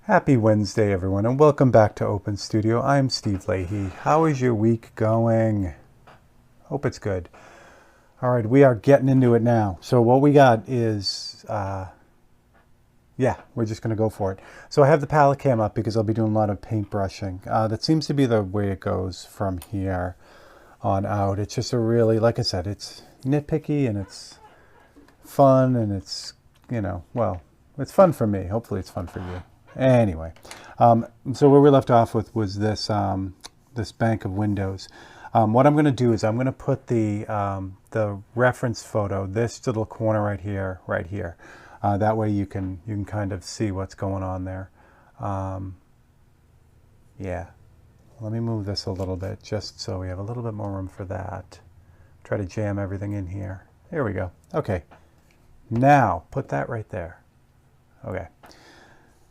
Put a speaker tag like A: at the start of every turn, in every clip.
A: Happy Wednesday, everyone, and welcome back to Open Studio. I'm Steve Leahy. How is your week going? Hope it's good. All right, we are getting into it now. So what we got is, we're just going to go for it. So I have the palette cam up because I'll be doing a lot of paint brushing. That seems to be the way it goes from here on out. It's just a really, like I said, it's nitpicky and it's fun and it's, it's fun for me. Hopefully it's fun for you. Anyway, so where we left off with was this this bank of windows. What I'm going to do is I'm going to put the reference photo, this little corner right here. That way you can kind of see what's going on there. Yeah, let me move this a little bit just so we have a little bit more room for that. Try to jam everything in here. There we go. Okay, now put that right there. Okay.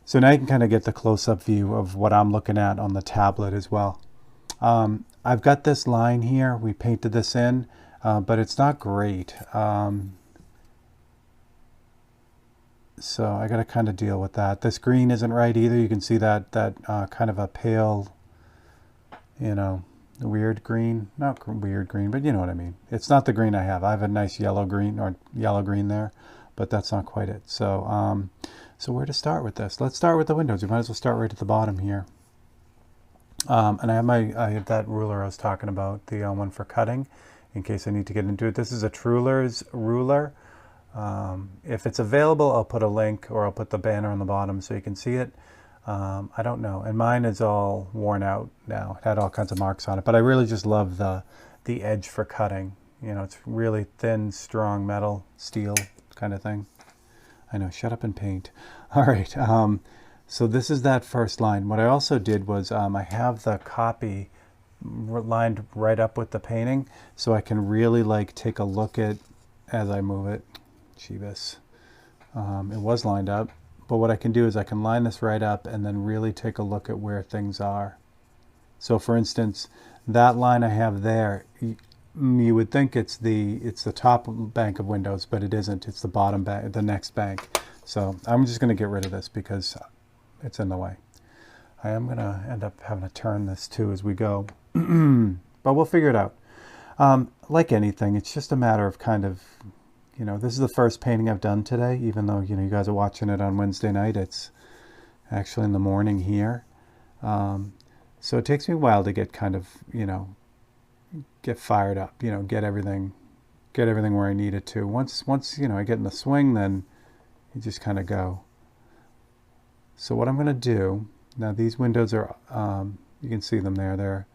A: So now you can kind of get the close-up view of what I'm looking at on the tablet as well. I've got this line here. We painted this in, but it's not great. So I got to kind of deal with that. This green isn't right either. You can see that kind of a pale, weird green. Not weird green, but you know what I mean. It's not the green I have. I have a nice yellow green there, but that's not quite it. So so where to start with this? Let's start with the windows. We might as well start right at the bottom here. And I have that ruler I was talking about, the one for cutting, in case I need to get into it. This is a Truller's ruler. If it's available, I'll put a link or I'll put the banner on the bottom so you can see it. I don't know. And mine is all worn out now. It had all kinds of marks on it. But I really just love the edge for cutting. It's really thin, strong metal, steel kind of thing. I know, shut up and paint. All right, so this is that first line. What I also did was I have the copy lined right up with the painting, so I can really take a look at as I move it. Jeebus. It was lined up, but what I can do is I can line this right up and then really take a look at where things are. So for instance, that line I have there, you would think it's the top bank of windows, but it isn't. It's the bottom bank, the next bank. So I'm just going to get rid of this because it's in the way. I am going to end up having to turn this too as we go, but we'll figure it out. Like anything, it's just a matter of kind of, this is the first painting I've done today, even though, you guys are watching it on Wednesday night. It's actually in the morning here. So it takes me a while to get kind of, get fired up, get everything where I need it to. Once I get in the swing, then you just kind of go. So what I'm going to do now, these windows are you can see them there.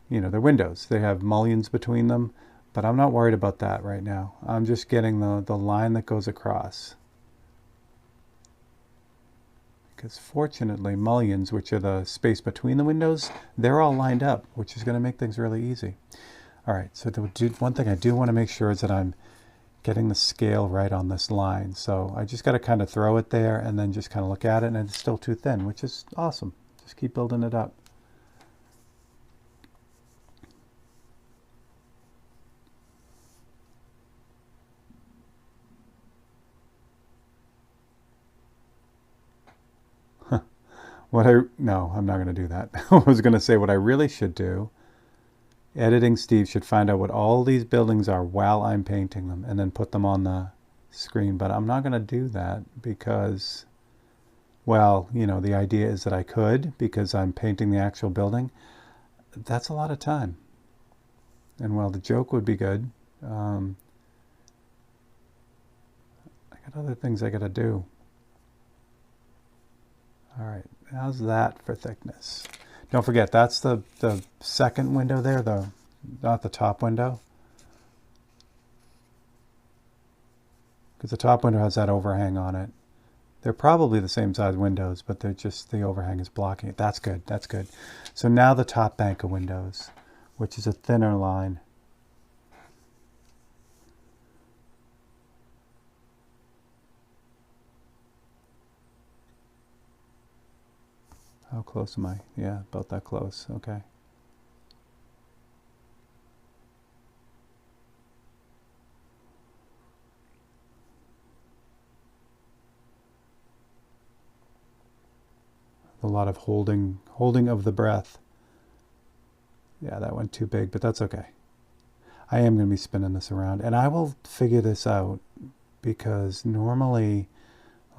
A: They're windows. They have mullions between them, but I'm not worried about that right now. I'm just getting the line that goes across, because fortunately mullions, which are the space between the windows, they're all lined up, which is going to make things really easy. All right, so one thing I do want to make sure is that I'm getting the scale right on this line. So I just got to kind of throw it there and then just kind of look at it, and it's still too thin, which is awesome. Just keep building it up. No, I'm not going to do that. I was going to say what I really should do. Editing Steve should find out what all these buildings are while I'm painting them and then put them on the screen. But I'm not going to do that because, well, the idea is that I could, because I'm painting the actual building. That's a lot of time. And while the joke would be good, I got other things I got to do. All right, how's that for thickness? Don't forget, that's the second window there, not the top window. Because the top window has that overhang on it. They're probably the same size windows, but they're just, the overhang is blocking it. That's good, that's good. So now the top bank of windows, which is a thinner line. How close am I? Yeah, about that close. Okay. A lot of holding of the breath. Yeah, that went too big, but that's okay. I am going to be spinning this around, and I will figure this out, because normally,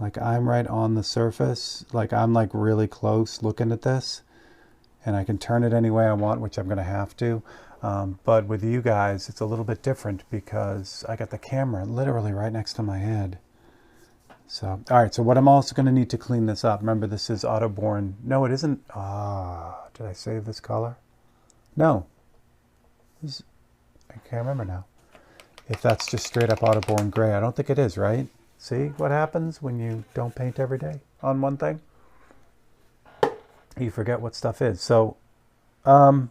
A: like, I'm right on the surface, like I'm like really close looking at this, and I can turn it any way I want, which I'm going to have to. But with you guys, it's a little bit different because I got the camera literally right next to my head. So, all right, so what I'm also going to need to clean this up. Remember, this is Ottobourne. No, it isn't. Did I save this color? No. I can't remember now. If that's just straight up Ottobourne gray. I don't think it is, right? See what happens when you don't paint every day on one thing? You forget what stuff is. So, what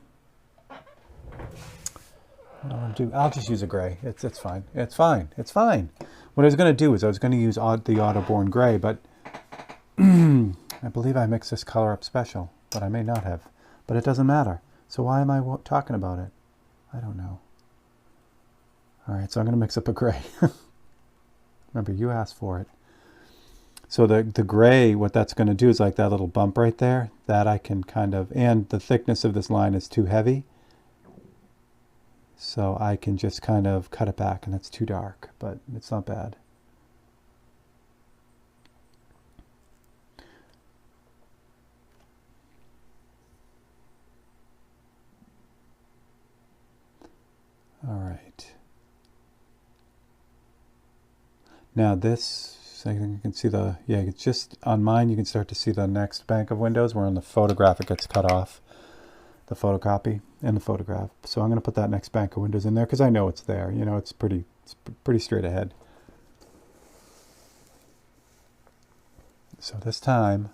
A: I'll do, I'll just use a gray. It's fine. It's fine. It's fine. What I was going to do is I was going to use the Ottobourne gray, but I believe I mixed this color up special, but I may not have. But it doesn't matter. So why am I talking about it? I don't know. All right, so I'm going to mix up a gray. Remember, you asked for it. So the gray, what that's going to do is like that little bump right there, that I can kind of, and the thickness of this line is too heavy. So I can just kind of cut it back, and it's too dark, but it's not bad. All right. Now this, so you can see the, yeah, it's just on mine, you can start to see the next bank of windows, where on the photograph it gets cut off, the photocopy and the photograph. So I'm going to put that next bank of windows in there because I know it's there. You know, it's pretty straight ahead. So this time,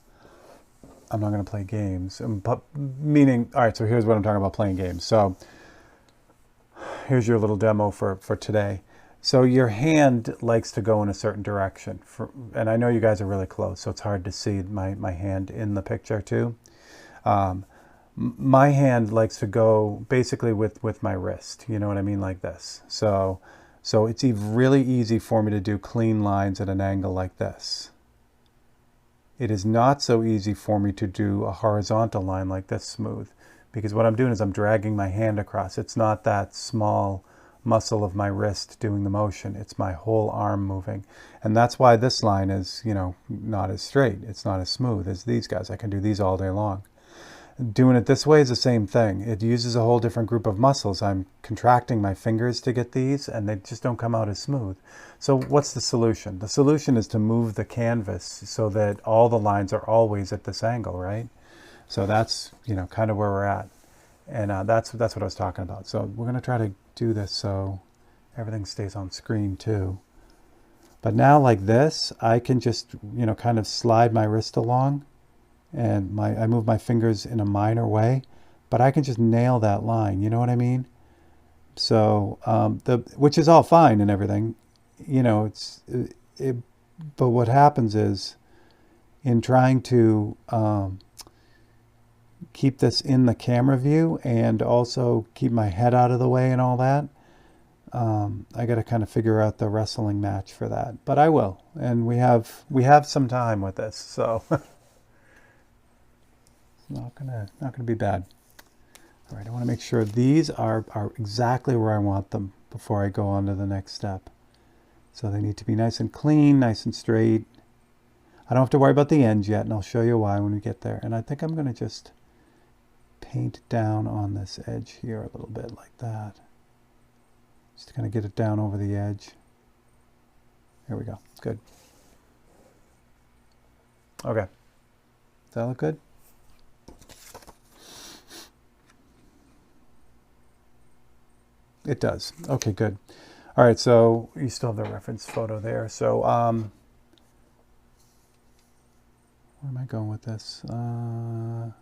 A: I'm not going to play games. Meaning, all right, so here's what I'm talking about, playing games. So here's your little demo for today. So your hand likes to go in a certain direction. And I know you guys are really close, so it's hard to see my hand in the picture too. My hand likes to go basically with my wrist, you know what I mean, like this. So it's really easy for me to do clean lines at an angle like this. It is not so easy for me to do a horizontal line like this smooth, because what I'm doing is I'm dragging my hand across. It's not that small muscle of my wrist doing the motion. It's my whole arm moving. And that's why this line is, you know, not as straight. It's not as smooth as these guys. I can do these all day long. Doing it this way is the same thing. It uses a whole different group of muscles. I'm contracting my fingers to get these, and they just don't come out as smooth. So what's the solution? The solution is to move the canvas so that all the lines are always at this angle, right? So that's, you know, kind of where we're at. And that's what I was talking about. So we're going to try to do this so everything stays on screen too. But now like this, I can just, you know, kind of slide my wrist along, and I move my fingers in a minor way, but I can just nail that line. You know what I mean? So which is all fine and everything, you know. But what happens is, in trying to keep this in the camera view and also keep my head out of the way and all that, I got to kind of figure out the wrestling match for that. But I will, and we have some time with this, so. Not gonna be bad. All right, I want to make sure these are exactly where I want them before I go on to the next step. So they need to be nice and clean, nice and straight. I don't have to worry about the ends yet, and I'll show you why when we get there. And I think I'm going to just paint down on this edge here a little bit like that. Just to kind of get it down over the edge. There we go. Good. Okay. Does that look good? It does. Okay, good. All right, so you still have the reference photo there. So where am I going with this? How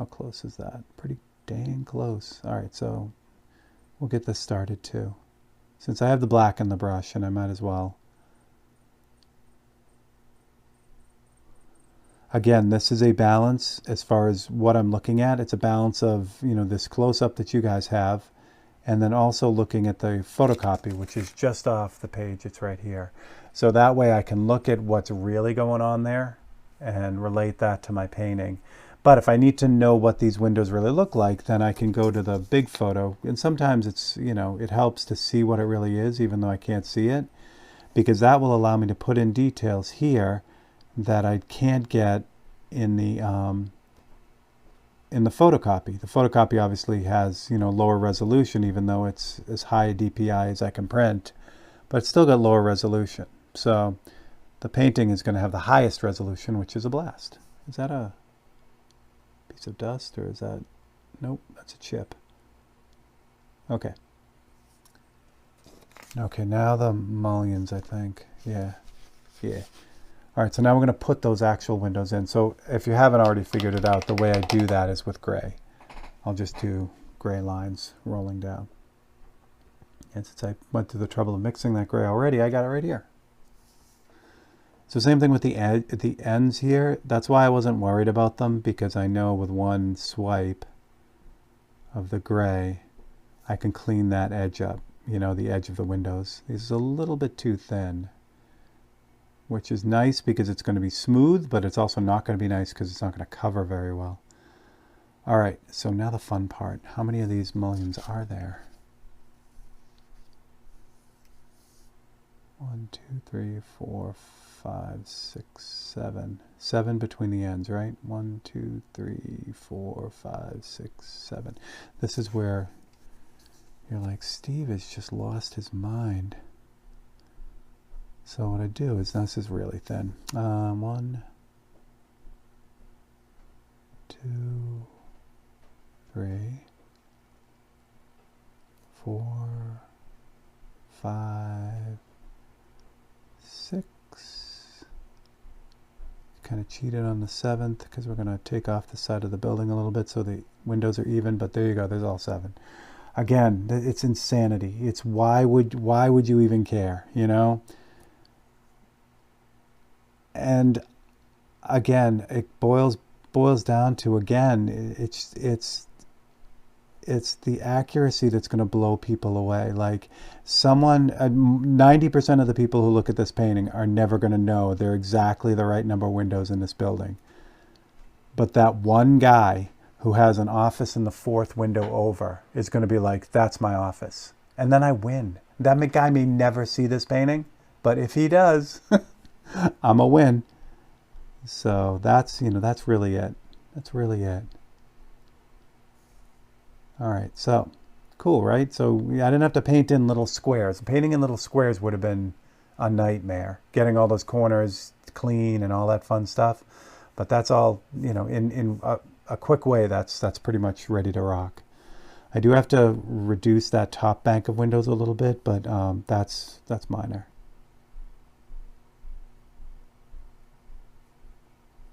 A: close is that? Pretty dang close. All right, so we'll get this started too. Since I have the black in the brush, and I might as well. Again, this is a balance as far as what I'm looking at. It's a balance of, you know, this close-up that you guys have, and then also looking at the photocopy, which is just off the page. It's right here. So that way I can look at what's really going on there, and relate that to my painting. But if I need to know what these windows really look like, then I can go to the big photo. And sometimes it's, you know, it helps to see what it really is, even though I can't see it, because that will allow me to put in details here that I can't get in the photocopy. The photocopy obviously has, you know, lower resolution, even though it's as high a DPI as I can print, but it's still got lower resolution. So the painting is going to have the highest resolution, which is a blast. Is that a piece of dust, or is that, nope, that's a chip. Okay. Okay, now the mullions, I think. Yeah. All right, so now we're going to put those actual windows in. So if you haven't already figured it out, the way I do that is with gray. I'll just do gray lines rolling down. And since I went through the trouble of mixing that gray already, I got it right here. So same thing with the ends here. That's why I wasn't worried about them, because I know with one swipe of the gray, I can clean that edge up, you know, the edge of the windows. This is a little bit too thin, which is nice because it's going to be smooth, but it's also not going to be nice because it's not going to cover very well. All right, so now the fun part. How many of these mullions are there? 1, 2, 3, 4, 5, 6, 7. 7 between the ends, right? 1, 2, 3, 4, 5, 6, 7. This is where you're like, Steve has just lost his mind. So what I do is, this is really thin. 1, 2, 3, 4, 5, 6. Kind of cheated on the 7th because we're going to take off the side of the building a little bit so the windows are even, but there you go, there's all 7. Again, it's insanity. It's why would you even care, you know? And again, it boils down to, again, it's the accuracy that's going to blow people away. Like, 90% of the people who look at this painting are never going to know they're exactly the right number of windows in this building. But that one guy who has an office in the 4th window over is going to be like, that's my office. And then I win. That guy may never see this painting, but if he does, I'm a win. So that's, you know, that's really it. That's really it. All right, so cool, right? So I didn't have to paint in little squares. Painting in little squares would have been a nightmare, getting all those corners clean and all that fun stuff. But that's all, you know, in a quick way, that's pretty much ready to rock. I do have to reduce that top bank of windows a little bit, but that's minor.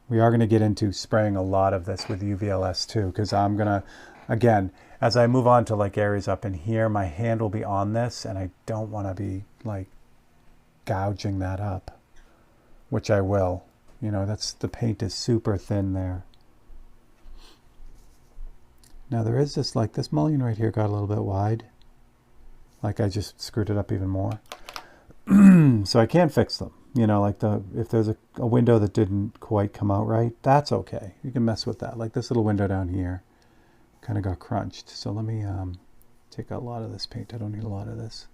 A: We are going to get into spraying a lot of this with UVLS too, because I'm going to, again, as I move on to like areas up in here, my hand will be on this, and I don't want to be like gouging that up, which I will. You know, the paint is super thin there. Now there is this, like, this mullion right here got a little bit wide. Like, I just screwed it up even more. So I can fix them. You know, like if there's a window that didn't quite come out right, that's okay. You can mess with that. Like this little window down here kind of got crunched. So let me take a lot of this paint. I don't need a lot of this.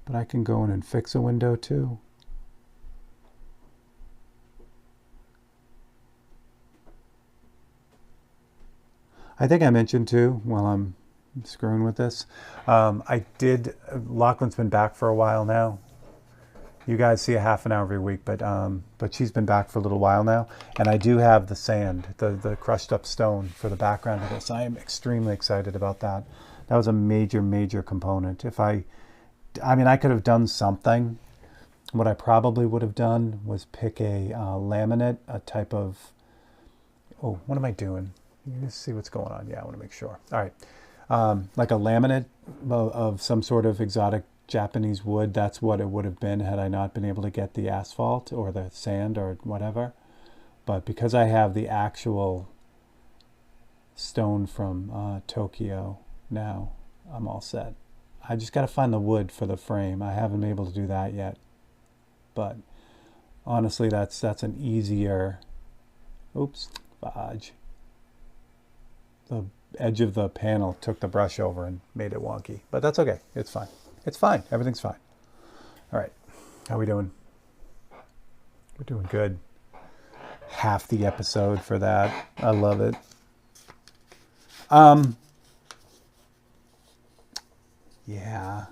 A: But I can go in and fix a window too. I think I mentioned too, while I'm screwing with this, Lachlan's been back for a while now. You guys see a half an hour every week, but she's been back for a little while now. And I do have the sand, the crushed up stone for the background of this. I am extremely excited about that. That was a major, major component. I mean, I could have done something. What I probably would have done was pick a laminate, a type of, oh, what am I doing? You can see what's going on. Yeah, I want to make sure. All right. Like a laminate of some sort of exotic Japanese wood. That's what it would have been had I not been able to get the asphalt or the sand or whatever. But because I have the actual stone from Tokyo now, I'm all set. I just got to find the wood for the frame. I haven't been able to do that yet. but honestly, that's an easier, oops, fudge. The edge of the panel took the brush over and made it wonky, but that's okay. It's fine. It's fine. Everything's fine. All right. How we doing? We're doing good. Half the episode for that. I love it. Yeah.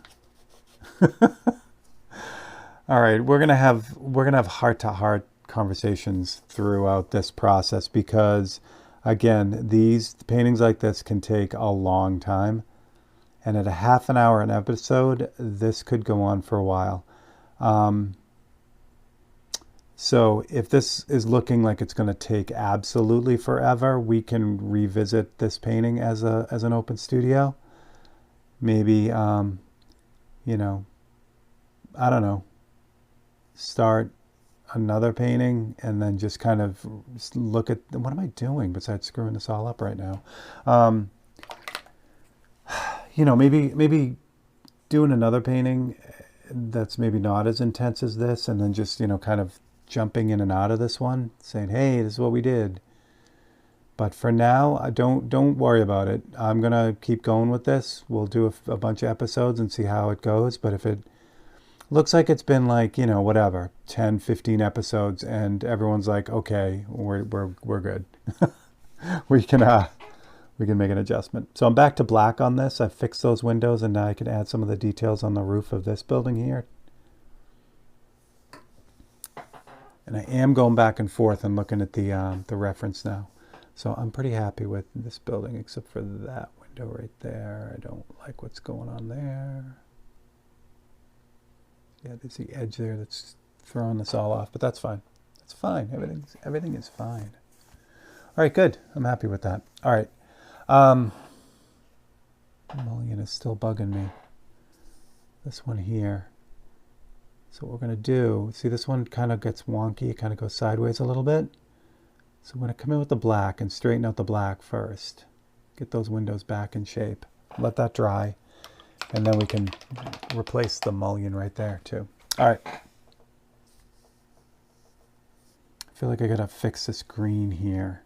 A: All right, we're gonna have heart-to-heart conversations throughout this process because, again, these paintings like this can take a long time, and at a half an hour an episode, this could go on for a while. So if this is looking like it's going to take absolutely forever, we can revisit this painting as an open studio. Maybe, you know, I don't know, start another painting and then just kind of look at, what am I doing besides screwing this all up right now? You know, maybe doing another painting that's maybe not as intense as this, and then just, you know, kind of jumping in and out of this one, saying, hey, this is what we did. But for now, don't worry about it. I'm gonna keep going with this. We'll do a bunch of episodes and see how it goes. But if it looks like it's been like, you know, whatever, 10, 15 episodes, and everyone's like, okay, we're good. we can make an adjustment. So I'm back to black on this. I've fixed those windows, and now I can add some of the details on the roof of this building here. And I am going back and forth and looking at the reference now. So I'm pretty happy with this building, except for that window right there. I don't like what's going on there. Yeah, there's the edge there that's throwing this all off, but that's fine. It's fine. Everything is fine. All right, good. I'm happy with that. All right. Mullion is still bugging me. This one here. So what we're going to do, see, this one kind of gets wonky. It kind of goes sideways a little bit. So I'm going to come in with the black and straighten out the black first. Get those windows back in shape. Let that dry. And then we can replace the mullion right there too. All right. I feel like I got to fix this green here.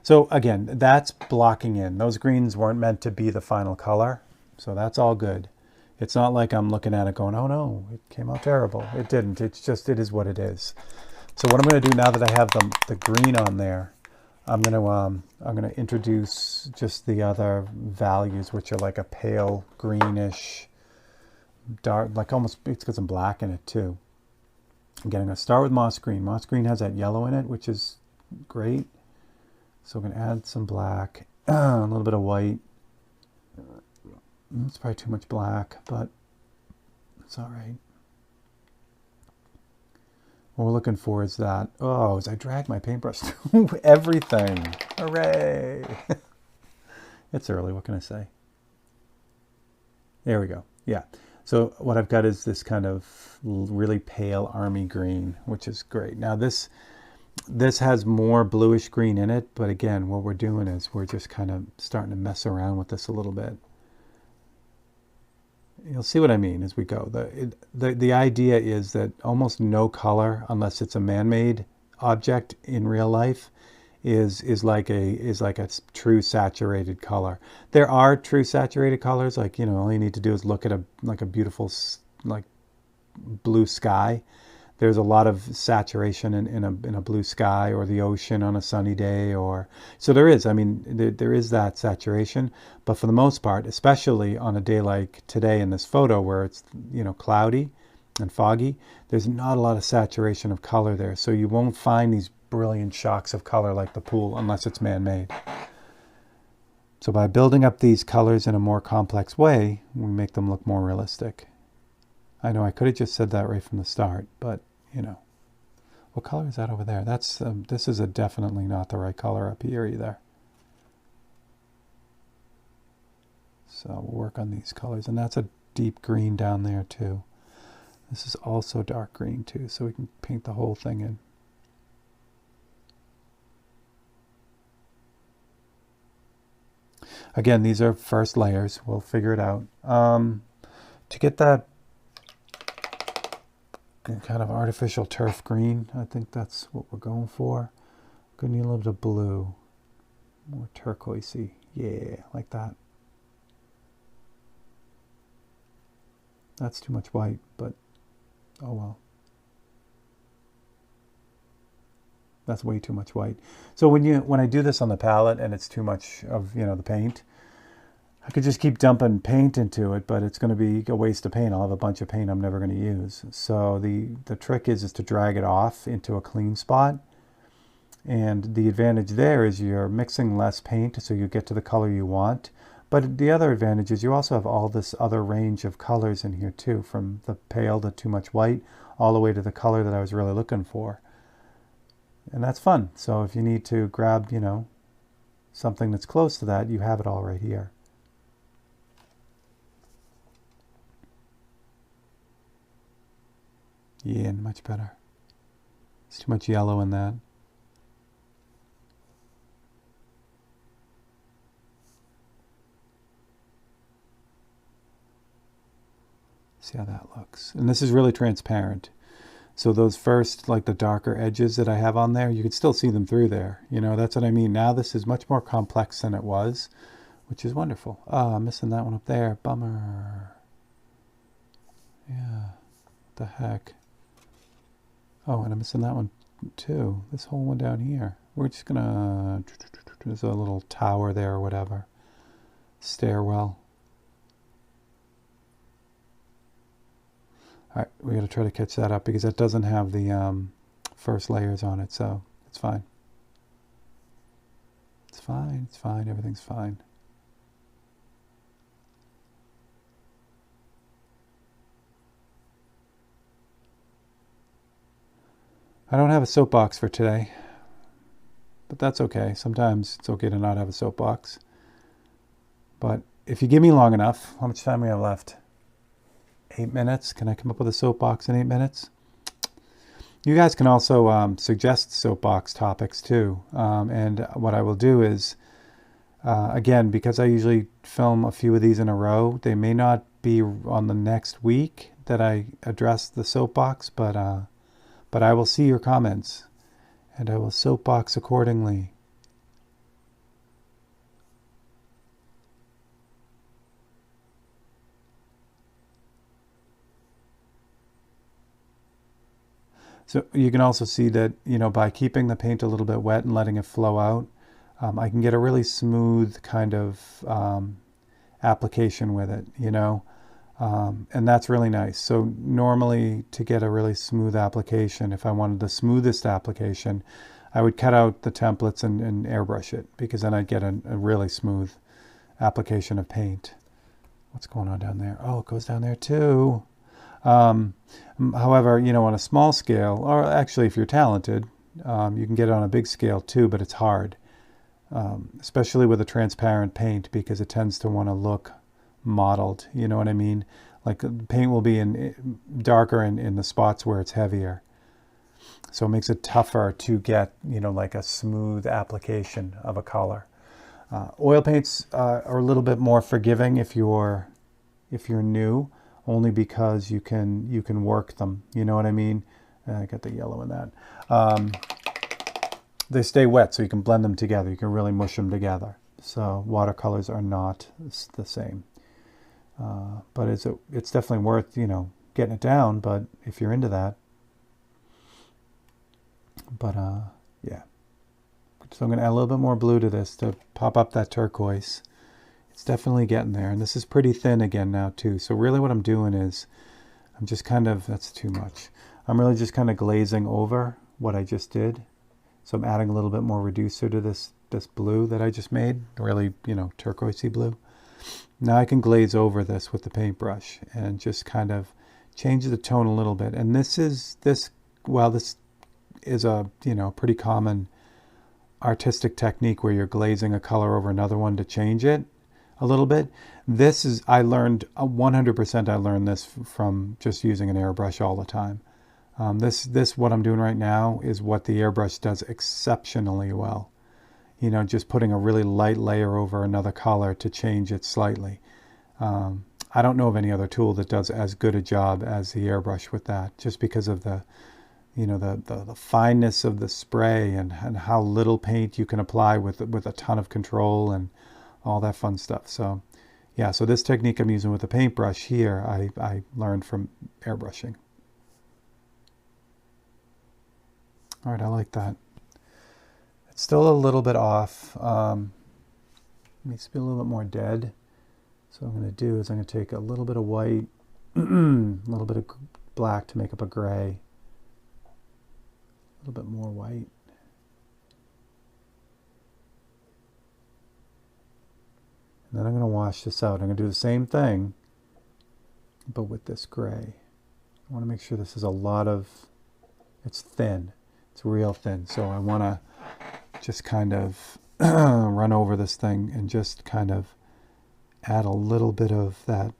A: So again, that's blocking in. Those greens weren't meant to be the final color. So that's all good. It's not like I'm looking at it going, oh no, it came out terrible. It didn't. It's just, it is what it is. So what I'm going to do now that I have the green on there, I'm going to introduce just the other values, which are like a pale greenish, dark, like almost, it's got some black in it too. Again, I'm going to start with moss green. Moss green has that yellow in it, which is great. So I'm going to add some black, a little bit of white. It's probably too much black, but it's all right. What we're looking for is that, oh, as I drag my paintbrush through everything. Hooray! It's early, what can I say? There we go. Yeah. So what I've got is this kind of really pale army green, which is great. Now this has more bluish green in it, but again, what we're doing is we're just kind of starting to mess around with this a little bit. You'll see what I mean as we go. The idea is that almost no color, unless it's a man-made object in real life, is like a true saturated color. There are true saturated colors, like, you know, all you need to do is look at a beautiful like blue sky. There's a lot of saturation in a blue sky, or the ocean on a sunny day, or so there is. I mean, there is that saturation, but for the most part, especially on a day like today in this photo where it's, you know, cloudy and foggy, there's not a lot of saturation of color there. So you won't find these brilliant shocks of color like the pool unless it's man-made. So by building up these colors in a more complex way, we make them look more realistic. I know I could have just said that right from the start, but, you know. What color is that over there? That's this is definitely not the right color up here either. So we'll work on these colors. And that's a deep green down there too. This is also dark green too, so we can paint the whole thing in. Again, these are first layers. We'll figure it out. To get that kind of artificial turf green. I think that's what we're going for. Gonna need a little bit of blue, more turquoisey. Yeah, like that. That's too much white, but oh well. That's way too much white. So when I do this on the palette and it's too much of, you know, the paint, I could just keep dumping paint into it, but it's going to be a waste of paint. I'll have a bunch of paint I'm never going to use. So the trick is to drag it off into a clean spot. And the advantage there is you're mixing less paint, so you get to the color you want. But the other advantage is you also have all this other range of colors in here too, from the pale to too much white, all the way to the color that I was really looking for. And that's fun. So if you need to grab, you know, something that's close to that, you have it all right here. Yeah, much better. It's too much yellow in that. See how that looks. And this is really transparent. So those first, like the darker edges that I have on there, you can still see them through there. You know, that's what I mean. Now this is much more complex than it was, which is wonderful. Oh, I'm missing that one up there. Bummer. Yeah. What the heck? Oh, and I'm missing that one too. This whole one down here. We're just gonna, there's a little tower there or whatever. Stairwell. All right, we got to try to catch that up because that doesn't have the first layers on it, so it's fine. It's fine, it's fine, everything's fine. I don't have a soapbox for today, but that's okay. Sometimes it's okay to not have a soapbox. But if you give me long enough, how much time we have left? 8 minutes. Can I come up with a soapbox in 8 minutes? You guys can also suggest soapbox topics too. And what I will do is, again, because I usually film a few of these in a row, they may not be on the next week that I address the soapbox, but I will see your comments and I will soapbox accordingly. So you can also see that, you know, by keeping the paint a little bit wet and letting it flow out, I can get a really smooth kind of application with it, you know, and that's really nice. So normally to get a really smooth application, if I wanted the smoothest application, I would cut out the templates and airbrush it, because then I'd get a really smooth application of paint. What's going on down there? Oh, it goes down there too. However, you know, on a small scale, or actually if you're talented, you can get it on a big scale too, but it's hard, especially with a transparent paint, because it tends to want to look mottled, you know what I mean? Like the paint will be darker in the spots where it's heavier. So it makes it tougher to get, you know, like a smooth application of a color. Oil paints are a little bit more forgiving if you're new, only because you can work them. You know what I mean? I got the yellow in that. They stay wet, so you can blend them together. You can really mush them together. So watercolors are not the same. But it's definitely worth, you know, getting it down. But if you're into that, yeah. So I'm going to add a little bit more blue to this to pop up that turquoise. It's definitely getting there. And this is pretty thin again now too. So really what I'm doing is I'm just kind of, that's too much. I'm really just kind of glazing over what I just did. So I'm adding a little bit more reducer to this blue that I just made. Really, you know, turquoisey blue. Now I can glaze over this with the paintbrush and just kind of change the tone a little bit. And this is a, you know, pretty common artistic technique where you're glazing a color over another one to change it a little bit. This is, I learned 100%. I learned this from just using an airbrush all the time. This what I'm doing right now is what the airbrush does exceptionally well. You know, just putting a really light layer over another color to change it slightly. I don't know of any other tool that does as good a job as the airbrush with that, just because of the, you know, the fineness of the spray and how little paint you can apply with a ton of control and all that fun stuff. So yeah, so this technique I'm using with the paintbrush here, I learned from airbrushing. All right, I like that. It's still a little bit off. It needs to be a little bit more dead. So what I'm going to do is I'm going to take a little bit of white, a little bit of black to make up a gray, a little bit more white. And then I'm going to wash this out. I'm going to do the same thing, but with this gray. I want to make sure this is a lot of, it's thin. It's real thin. So I want to just kind of run over this thing and just kind of add a little bit of that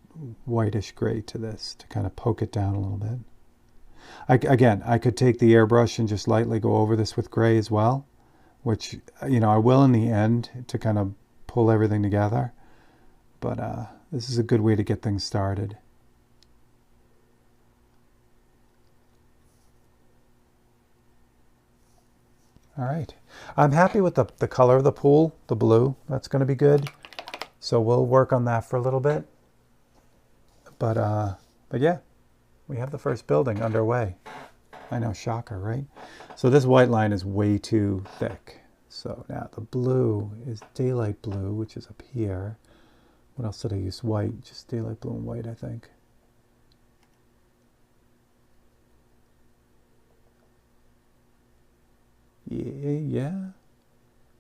A: whitish gray to this to kind of poke it down a little bit. Again, I could take the airbrush and just lightly go over this with gray as well, which, you know, I will in the end to kind of pull everything together. But this is a good way to get things started. All right. I'm happy with the color of the pool, the blue. That's going to be good. So we'll work on that for a little bit. But yeah, we have the first building underway. I know, shocker, right? So this white line is way too thick. So now the blue is daylight blue, which is up here. What else did I use? White, just daylight blue and white, I think. Yeah,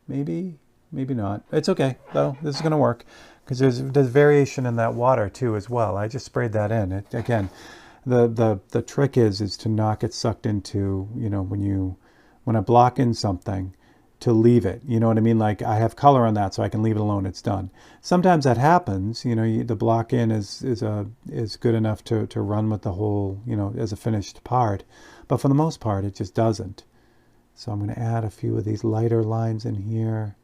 A: maybe not. It's okay though. This is going to work because there's variation in that water too as well. I just sprayed that in. Again, the trick is to not get sucked into, you know, when I block in something, to leave it. You know what I mean? Like I have color on that, so I can leave it alone. It's done. Sometimes that happens. You know, the block in is good enough to run with the whole, you know, as a finished part, but for the most part, it just doesn't. So I'm going to add a few of these lighter lines in here.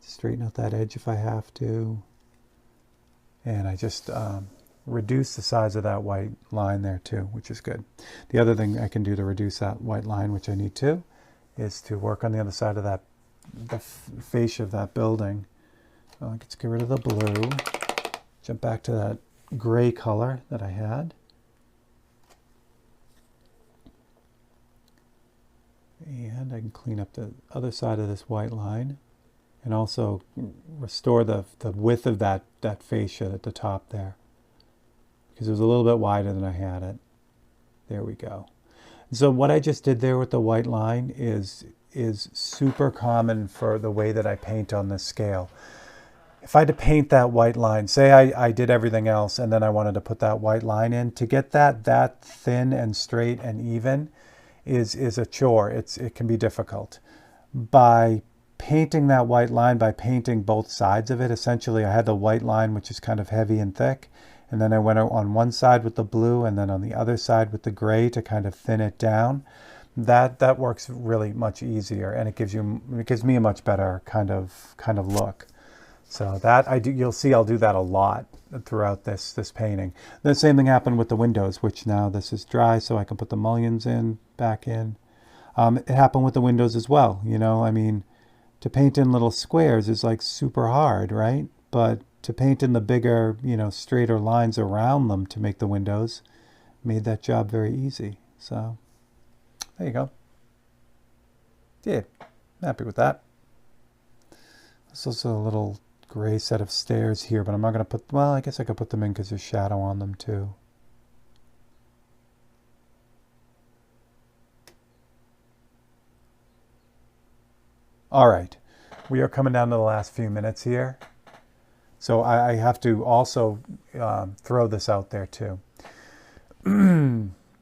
A: Straighten out that edge if I have to. And I just reduce the size of that white line there too, which is good. The other thing I can do to reduce that white line, which I need to, is to work on the other side of that, the fascia of that building. Let's get rid of the blue. Jump back to that gray color that I had. And I can clean up the other side of this white line and also restore the width of that fascia at the top there, because it was a little bit wider than I had it. There we go. So what I just did there with the white line is super common for the way that I paint on this scale. If I had to paint that white line, say I did everything else and then I wanted to put that white line in, to get that thin and straight and even is a chore. It can be difficult. By painting that white line, by painting both sides of it, essentially I had the white line, which is kind of heavy and thick, and then I went on one side with the blue and then on the other side with the gray to kind of thin it down. That works really much easier, and it gives me a much better kind of look. So that you'll see I'll do that a lot throughout this painting. The same thing happened with the windows, which now this is dry, so I can put the mullions back in. It happened with the windows as well. You know, I mean, to paint in little squares is like super hard, right? But to paint in the bigger, you know, straighter lines around them to make the windows made that job very easy. So there you go. Yeah, happy with that. There's also a little gray set of stairs here, but I'm not going to put, well, I guess I could put them in because there's shadow on them too. All right, we are coming down to the last few minutes here. So I have to also throw this out there too.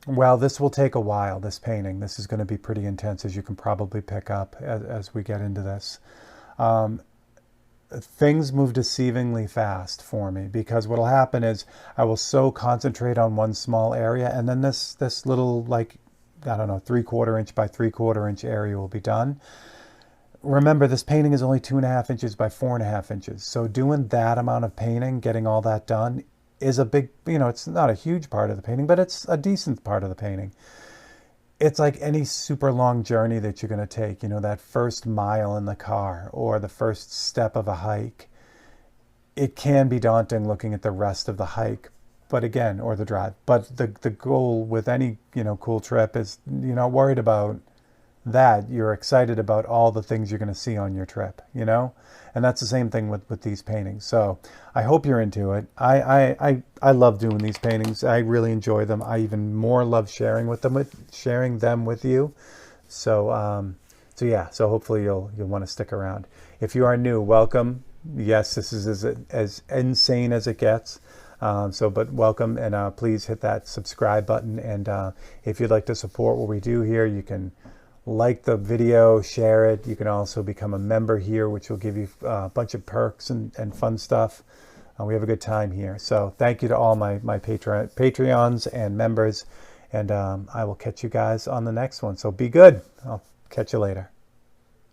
A: Well, this will take a while, this painting. This is going to be pretty intense, as you can probably pick up as we get into this. Things move deceivingly fast for me, because what will happen is I will so concentrate on one small area, and then this little, like, I don't know, 3/4 inch by 3/4 inch area will be done. remember, this painting is only 2.5 inches by 4.5 inches. So doing that amount of painting, getting all that done, is a big, it's not a huge part of the painting, but it's a decent part of the painting. It's like any super long journey that you're going to take, that first mile in the car or the first step of a hike. It can be daunting looking at the rest of the hike, but again, or the drive. But the goal with any, cool trip is you're not worried about that. You're excited about all the things you're going to see on your trip, And that's the same thing with these paintings. So I hope you're into it. I love doing these paintings. I really enjoy them. I even more love sharing them with you. So so hopefully you'll want to stick around. If you are new, welcome. Yes, this is as insane as it gets. But welcome, and please hit that subscribe button. And if you'd like to support what we do here, you can like the video, share it. You can also become a member here, which will give you a bunch of perks and fun stuff. We have a good time here. So thank you to all my Patreons and members. And I will catch you guys on the next one. So be good. I'll catch you later.